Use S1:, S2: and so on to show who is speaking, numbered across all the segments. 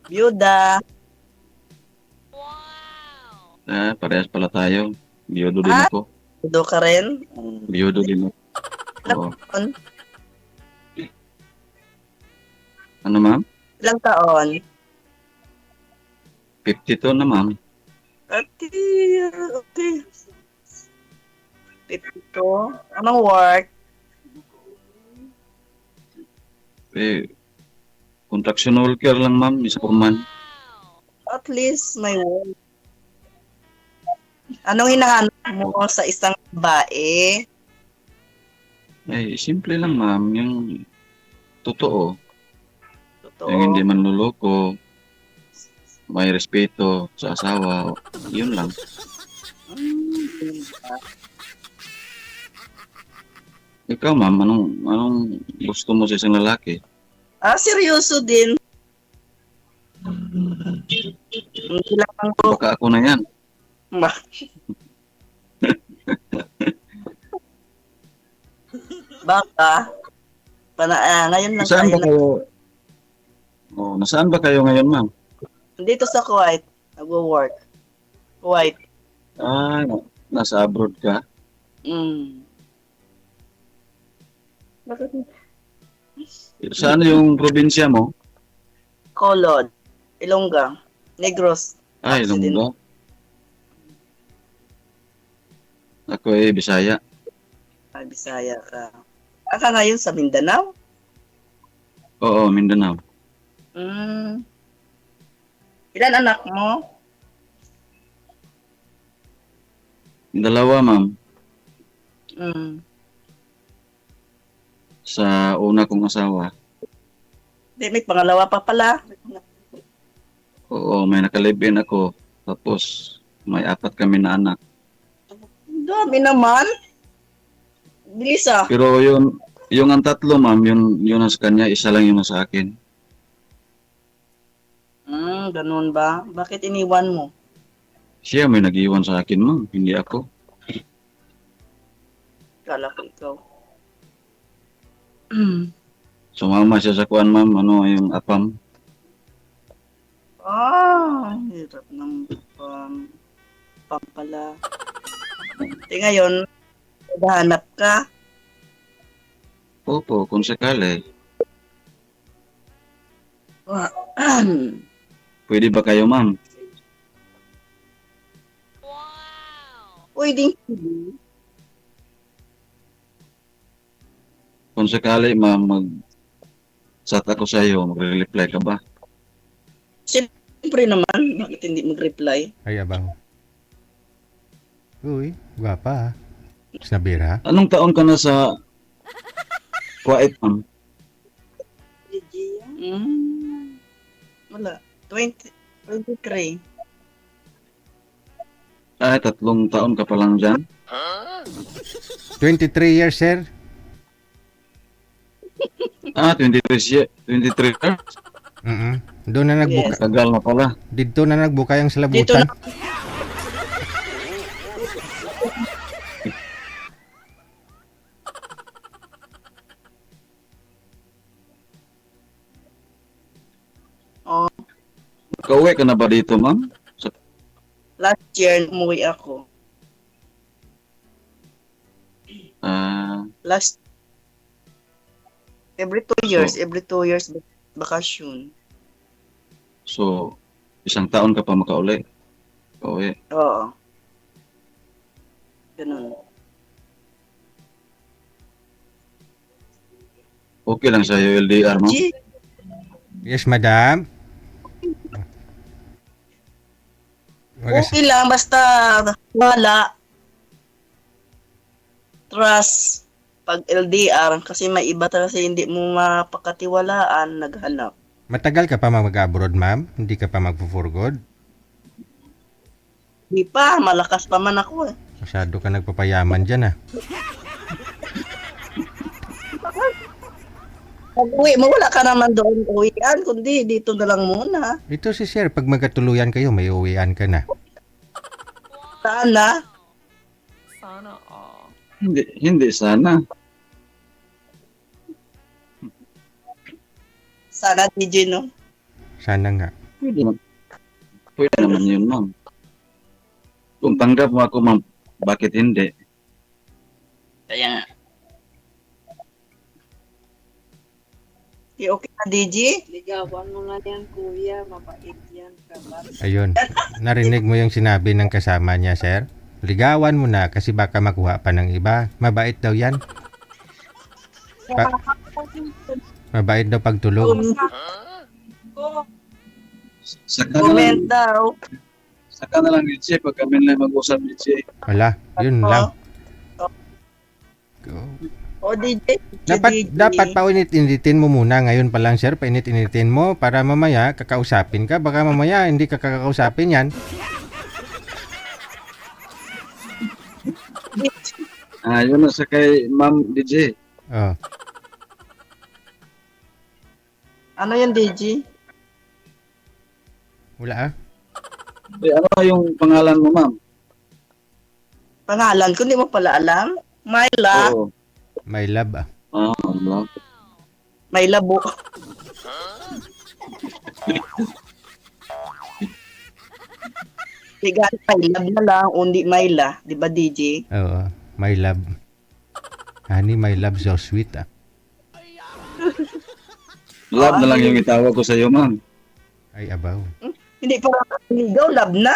S1: Byuda.
S2: Parehas pala tayo. Biyodo din
S1: Ah,
S2: ako.
S1: byudo ka rin?
S2: Biyodo din ako.
S1: Ilang
S2: Oo.
S1: taon?
S2: Ano ma'am?
S1: Ilang taon?
S2: 52 na ma'am.
S1: Okay. 52. Anong work?
S2: Construction worker lang ma'am, isa per month.
S1: At least may work. Anong hinahanap mo sa isang babae?
S2: Simple lang ma'am, yung totoo. Yung hindi
S1: Totoo.
S2: manluloko, may respeto sa asawa. Yun lang.
S1: Yun ba?
S2: Ikaw ma'am, anong gusto mo sa isang lalaki?
S1: Seryoso din. Hindi lang ang
S2: Baka ako na yan.
S1: Baka. Ngayon lang
S2: Nasaan
S1: tayo
S2: ba kayo? Oh, nasaan ba kayo ngayon ma'am?
S1: dito sa Kuwait. Nagwo-work. Kuwait.
S2: Ah, nasa abroad ka?
S1: Mm. Bakit?
S2: Saan yung probinsya mo?
S1: Kolod. Ilongga. Negros. Accident.
S2: Ilonggo. Ako Bisaya.
S1: Bisaya ka. Ka ngayon sa Mindanao?
S2: Oo, Mindanao.
S1: Mm. Ilan anak mo?
S2: Dalawa ma'am.
S1: Mm.
S2: Sa una kong asawa.
S1: May pangalawa pa pala.
S2: Oo, may nakalibin ako. Tapos, may 4 kami na anak.
S1: Dami naman. Bilis ah.
S2: Pero yung ang 3 ma'am, yun ang sa kanya, isa lang yung sa akin.
S1: Ganun ba? Bakit iniwan mo?
S2: Siya may nag-iwan sa akin ma'am, hindi ako.
S1: Kala ko ikaw.
S2: Sumama siya sa kuan ma'am, yung apam.
S1: Hirap ng pampala. Ngayon, naghahanap ka.
S2: Opo, kung sakali. Pwede ba kayo ma'am?
S1: Pwedeng
S2: Kung sakali ma'am, mag-chat ako sa iyo, magre-reply ka ba?
S1: siyempre naman. Bakit hindi mag-reply?
S3: Ay, abang. Uy, gwapa ha. Snabira.
S2: Anong taon ka na sa Kuwait ma'am?
S1: Wala. 23.
S2: 3 taon ka pa lang dyan?
S3: 23 years, sir.
S2: 23 years?
S3: Doon na nagbuka.
S1: Yes.
S2: Tagal na pala.
S3: Dito na nagbuka yung
S1: Dito
S3: salabutan.
S1: na.
S2: Kauwi ka na ba dito ma'am?
S1: Last year, umuwi ako. Last every 2 years bakasyon.
S2: So, isang taon ka pa makauli? Kauwi.
S1: Oo. Ganun.
S2: Okay lang sa'yo LDR ma'am?
S3: Yes, madam.
S1: Okay lang, basta wala. Trust. Pag LDR, kasi may iba talaga hindi mo mapakatiwalaan, naghanap.
S3: Matagal ka pa mag-abroad, ma'am? Hindi ka pa magpo-for-good?
S1: Di pa, malakas pa man ako eh.
S3: Masyado ka nagpapayaman dyan, ah.
S1: Pag uwi mo, wala ka naman doon uwian, kundi dito na lang muna.
S3: Ito si sir, pag magkatuluyan kayo, may uwian ka na.
S1: Sana.
S2: Hindi sana.
S1: Sana, DJ, no?
S3: Sana nga.
S2: Pwede, pwede naman yun, ma'am. Kung tanggap mo ako, ma'am, bakit hindi?
S1: Kaya nga. Okay na, DJ?
S4: Ligawan mo nga yan, kuya. Mabait yan. Kabab.
S3: Ayun. Narinig mo yung sinabi ng kasama niya, sir? Ligawan mo na kasi baka makuha pa ng iba. Mabait daw yan. Mabait daw pagtulog.
S2: Saka na
S1: Comment
S2: lang,
S1: daw.
S2: saka na lang, DJ, pag kami lang mag-usap, DJ.
S3: Wala, yun lang.
S1: O, DJ.
S3: Dapat painit-initin mo muna ngayon pa lang, sir. Painit-initin mo para mamaya kakausapin ka. Baka mamaya hindi ka kakausapin yan.
S2: Yun na sa kay Ma'am DJ.
S3: Oh.
S1: Ano yan, DJ?
S3: Wala ah.
S2: Ano yung pangalan mo, ma'am?
S1: Pangalan ko, hindi mo pala alam. Myla.
S2: Oo.
S3: My love ah.
S2: Wala.
S1: Myla bu. Bigan, Myla na lang, undi Myla. Di ba, DJ?
S3: Oo. My love. Honey, my love so sweet ah.
S2: Love na lang yung itawag ko sa iyo, ma'am.
S3: Ay, abaw.
S1: Hindi pa ligaw, love na.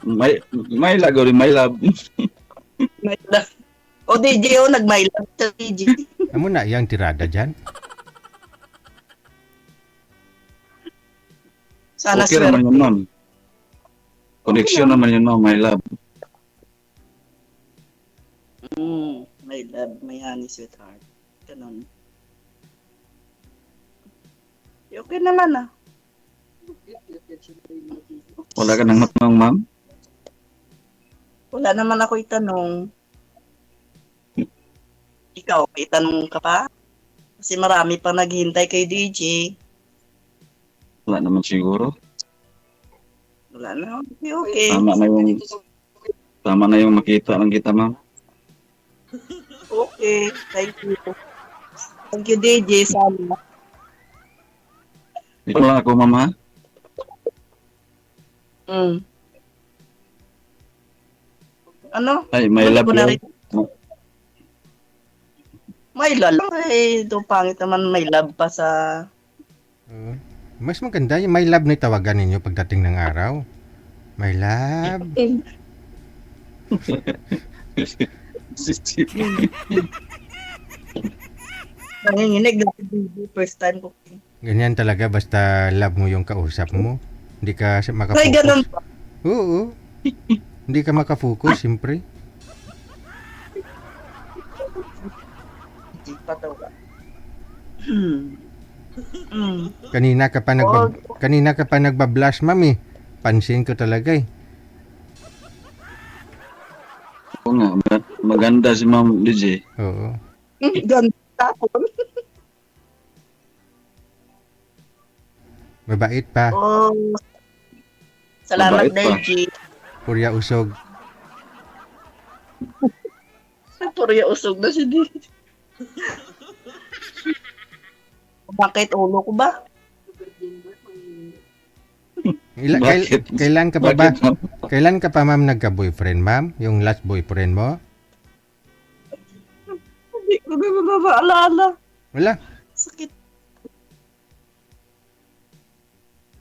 S2: May lagaw rin, may love.
S1: Myla. O, DJ, o, nag-Myla sa DJ.
S3: Amo na yung tirada dyan.
S1: Sana
S2: Okay naman yun, ma'am. Connection naman yun, ma'am, my love.
S1: My love, my honey, sweetheart. Ganun. Okay naman ah.
S2: Wala ka nang matanong, ma'am?
S1: Wala naman ako itanong. Ikaw, may itanong ka pa? Kasi marami pa naghihintay kay DJ.
S2: Wala naman siguro.
S1: Wala na. Okay.
S2: Tama na yung makita lang kita, ma'am.
S1: Okay. Thank you. Thank you, DJ. Sana.
S2: Ito lang ako, ma'am, ha?
S1: Ano?
S2: Ay, may love
S1: Ko na
S2: you.
S1: rin. May love. Eh, ito pangit naman may love pa sa...
S3: Oo. Mas maganda yung my love na tawagan ninyo pagdating ng araw. My love.
S1: Nanginginig na si DJ. First time ko.
S3: Ganyan talaga basta love mo yung kausap mo. Hindi ka
S1: Ay,
S3: makafocus.
S1: ganun pa.
S3: Oo. Hindi ka makafocus, siyempre.
S1: Pataw ka.
S3: Kanina ka pa nagbablush, mami. Pansin ko talaga eh.
S2: Oo nga, maganda si Ma'am DJ.
S3: Oo.
S1: Ganda po.
S3: Mabait pa.
S1: Oh. Salamat,
S2: Mabait pa.
S1: DJ.
S3: Purya usog.
S1: Purya usog na si DJ. Bakit ulo ko ba?
S2: Bakit?
S3: Kailan ka pa ba?
S2: Bakit, ma'am?
S3: Kailan ka pa ma'am nagka-boyfriend, ma'am? Yung last boyfriend mo?
S1: Hindi ko na maalala.
S3: Wala.
S1: Sakit.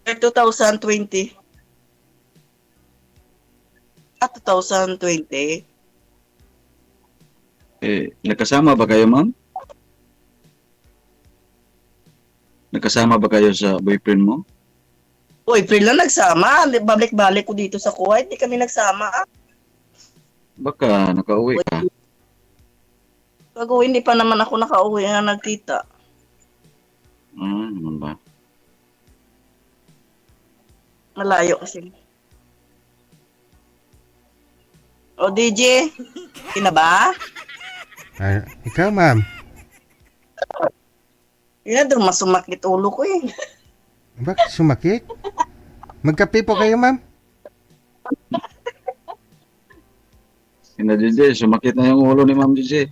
S1: 2020. 2020.
S2: Nakasama ba kayo, ma'am? Nakasama ba kayo sa boyfriend mo?
S1: April na nagsama. Balik-balik ko dito sa Kuwait. Hindi kami nagsama.
S2: Baka nakauwi ka.
S1: Bago hindi pa naman ako nakauwi na nagkita.
S2: Naman ba?
S1: Malayo kasi. O DJ, na ba?
S3: Ikaw, ma'am.
S1: Yan, doon masumakit ulo ko eh.
S3: Bakit sumakit? Magkape po kayo, ma'am?
S2: Sina DJ, sumakit na yung ulo ni Ma'am DJ.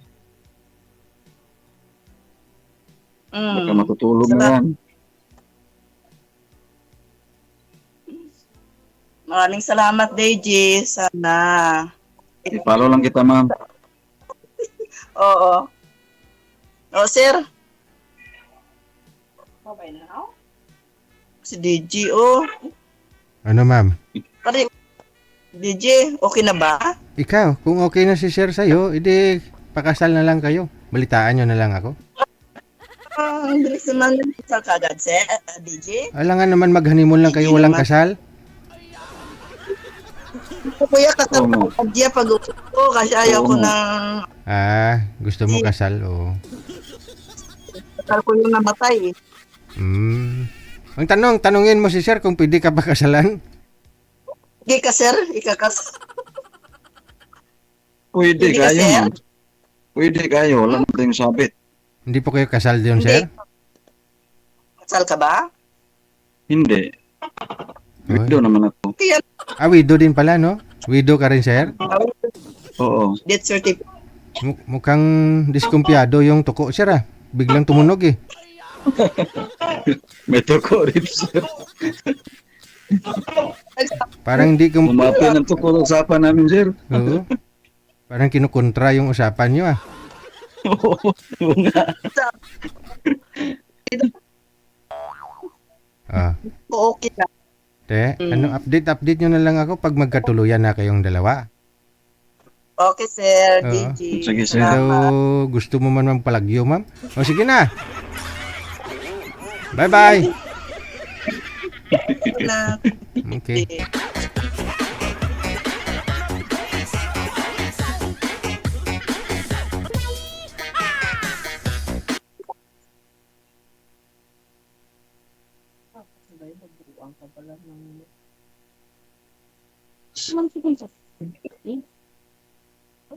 S2: Baka matutulog na yan.
S1: Maraming salamat, Deji. Sana.
S2: I-follow lang kita, ma'am.
S1: Oo. Oh, sir. Okay now? Si Deji, oh.
S3: Ano ma'am?
S1: Pare, Deji, okay na ba?
S3: Ikaw, kung okay na si sir sa'yo, edi pakasal na lang kayo. Balitaan nyo na lang ako.
S1: Ang bilis naman sa kagad, sir. Deji.
S3: Alangan naman mag-honeymoon lang kayo, walang kasal.
S1: Kuya, kasal
S2: Oo.
S1: ko Deji pag-uwi ko kasi ayaw ko
S2: Oo.
S1: ng
S3: Gusto mo kasal, o.
S1: kasal ko yung namatay.
S3: Ang tanungin mo si sir kung pwede ka ba kasalan?
S1: Sige ka, sir. Ikakas.
S2: Pwede
S1: Hindi ka,
S2: kayo,
S1: sir?
S2: ma'am. Pwede kayo. Wala na tayong sabit.
S3: Hindi po kayo kasal doon,
S1: Hindi.
S3: sir?
S1: Kasal ka ba?
S2: Hindi.
S3: Oy.
S2: Widow naman ako.
S1: Kaya,
S3: Widow din pala, no? Widow ka rin, sir?
S2: Oo.
S1: death certificate.
S3: Mukhang diskumpiyado yung tuko, sir, ah. Biglang tumunog, eh.
S2: May tuko rin, sir.
S3: Parang hindi ko...
S2: Umapi ng tuko sa usapan namin, sir.
S3: Oo. Parang kinukontra yung usapan nyo, ah.
S2: Oo nga.
S1: Okay na.
S3: Te, update nyo na lang ako pag magkatuluyan na kayong dalawa.
S1: Okay, sir.
S3: Oo.
S1: Deji.
S2: Sige, sir.
S3: Hello, gusto mo man magpalagyo, ma'am? O, sige na. Bye-bye.
S1: Na.
S3: Okay.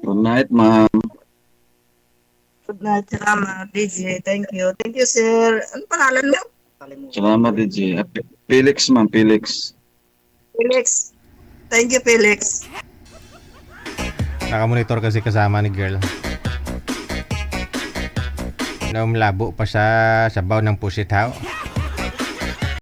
S2: Good night, ma'am.
S1: Good night, salamat, DJ. Thank you. Thank you, sir. Ano pangalan mo?
S2: Salamat, DJ. Felix, ma'am. Felix.
S1: Felix. Thank you, Felix.
S3: Nakamonitor kasi kasama ni girl. Na umlabo pa sa sabaw ng pusit how.